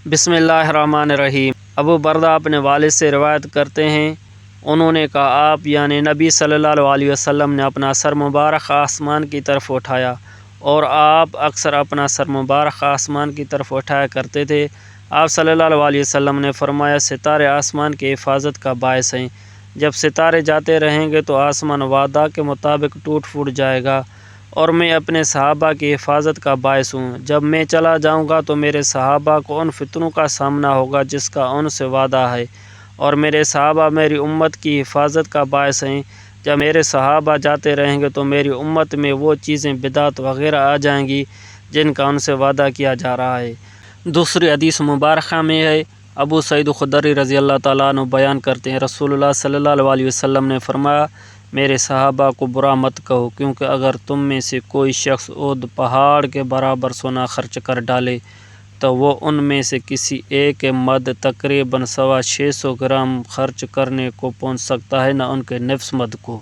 بسم اللہ الرحمن الرحیم۔ ابو بردہ اپنے والد سے روایت کرتے ہیں، انہوں نے کہا آپ یعنی نبی صلی اللہ علیہ وسلم نے اپنا سر مبارک آسمان کی طرف اٹھایا اور آپ اکثر اپنا سر مبارک آسمان کی طرف اٹھایا کرتے تھے۔ آپ صلی اللہ علیہ وسلم نے فرمایا ستارے آسمان کی حفاظت کا باعث ہیں، جب ستارے جاتے رہیں گے تو آسمان وعدہ کے مطابق ٹوٹ پھوٹ جائے گا، اور میں اپنے صحابہ کی حفاظت کا باعث ہوں۔ جب میں چلا جاؤں گا تو میرے صحابہ کو ان فتنوں کا سامنا ہوگا جس کا ان سے وعدہ ہے، اور میرے صحابہ میری امت کی حفاظت کا باعث ہیں۔ جب میرے صحابہ جاتے رہیں گے تو میری امت میں وہ چیزیں بدعت وغیرہ آ جائیں گی جن کا ان سے وعدہ کیا جا رہا ہے۔ دوسری حدیث مبارکہ میں ہے، ابو سعید خدری رضی اللہ تعالیٰ عنہ بیان کرتے ہیں، رسول اللہ صلی اللہ علیہ وسلم نے فرمایا میرے صحابہ کو برا مت کہو، کیونکہ اگر تم میں سے کوئی شخص احد پہاڑ کے برابر سونا خرچ کر ڈالے تو وہ ان میں سے کسی ایک کے مد تقریباً 650 گرام خرچ کرنے کو پہنچ سکتا ہے، نہ ان کے نصف مد کو۔